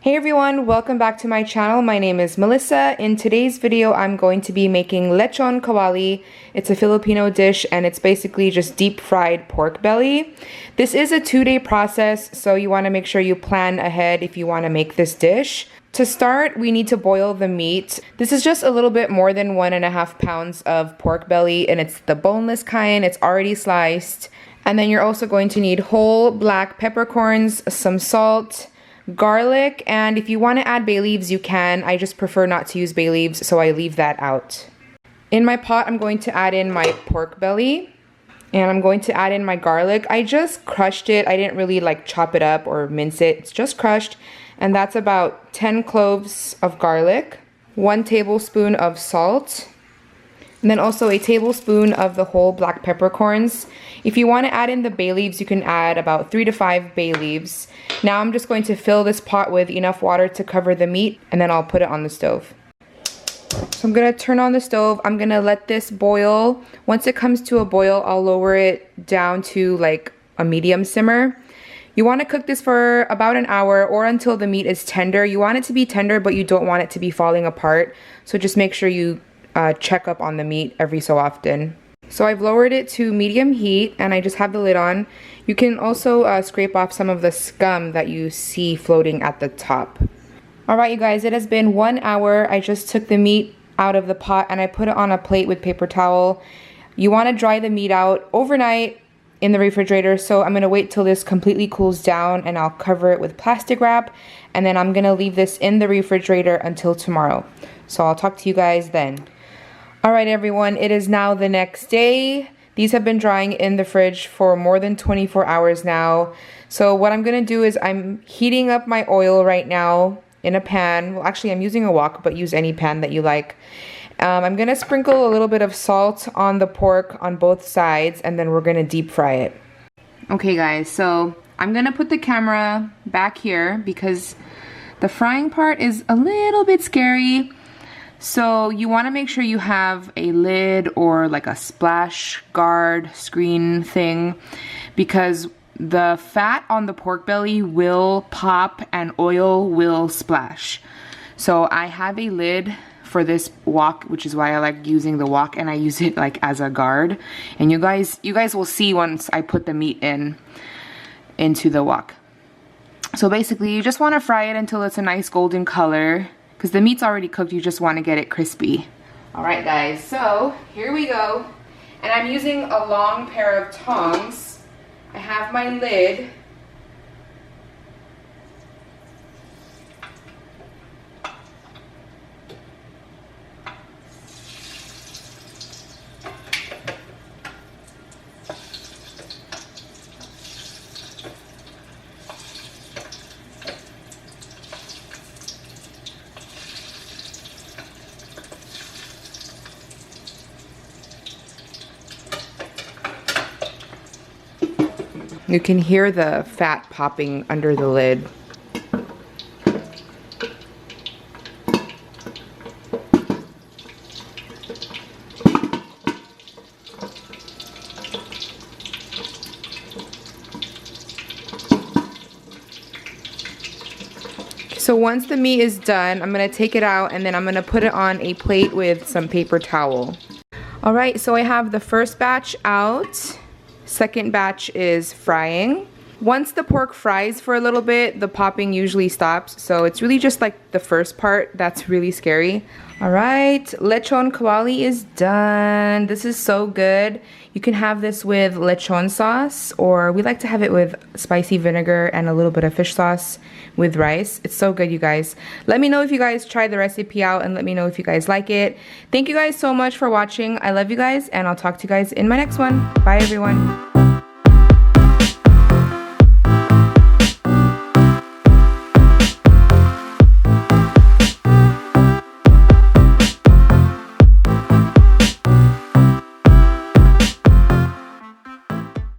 Hey everyone, welcome back to my channel. My name is Melissa. In today's video, I'm going to be making lechon kawali. It's a Filipino dish and it's basically just deep fried pork belly. This is a 2-day process, so you want to make sure you plan ahead if you want to make this dish. To start, we need to boil the meat. This is just a little bit more than 1.5 pounds of pork belly, and it's the boneless kind. It's already sliced. And then you're also going to need whole black peppercorns, some salt, garlic, and if you want to add bay leaves, you can. I just prefer not to use bay leaves, so I leave that out. In my pot, I'm going to add in my pork belly, and I'm going to add in my garlic. I just crushed it. I didn't really like chop it up or mince it. It's just crushed, and that's about 10 cloves of garlic, 1 tablespoon of salt, and then also a tablespoon of the whole black peppercorns. If you want to add in the bay leaves, you can add about 3 to 5 bay leaves. Now I'm just going to fill this pot with enough water to cover the meat, and then I'll put it on the stove. So I'm going to turn on the stove. I'm going to let this boil. Once it comes to a boil, I'll lower it down to like a medium simmer. You want to cook this for about an hour or until the meat is tender. You want it to be tender, but you don't want it to be falling apart. So just make sure you check up on the meat every so often. So I've lowered it to medium heat and I just have the lid on. You can also scrape off some of the scum that you see floating at the top. Alright you guys, it has been 1 hour. I just took the meat out of the pot and I put it on a plate with paper towel. You want to dry the meat out overnight in the refrigerator, so I'm going to wait till this completely cools down and I'll cover it with plastic wrap, and then I'm going to leave this in the refrigerator until tomorrow. So I'll talk to you guys then. Alright everyone, it is now the next day. These have been drying in the fridge for more than 24 hours now. So what I'm going to do is I'm heating up my oil right now in a pan. Well, actually I'm using a wok, but use any pan that you like. I'm going to sprinkle a little bit of salt on the pork on both sides, and then we're going to deep fry it. Okay guys, so I'm going to put the camera back here because the frying part is a little bit scary. So you want to make sure you have a lid or like a splash guard screen thing, because the fat on the pork belly will pop and oil will splash. So I have a lid for this wok, which is why I like using the wok, and I use it like as a guard. And you guys will see once I put the meat into the wok. So basically you just want to fry it until it's a nice golden color. Because the meat's already cooked, you just want to get it crispy. Alright guys, so here we go. And I'm using a long pair of tongs. I have my lid. You can hear the fat popping under the lid. So once the meat is done, I'm going to take it out and then I'm going to put it on a plate with some paper towel. Alright, so I have the first batch out. Second batch is frying. Once the pork fries for a little bit, the popping usually stops. So it's really just like the first part that's really scary. Alright, lechon kawali is done. This is so good. You can have this with lechon sauce, or we like to have it with spicy vinegar and a little bit of fish sauce with rice. It's so good, you guys. Let me know if you guys try the recipe out and let me know if you guys like it. Thank you guys so much for watching. I love you guys, and I'll talk to you guys in my next one. Bye everyone.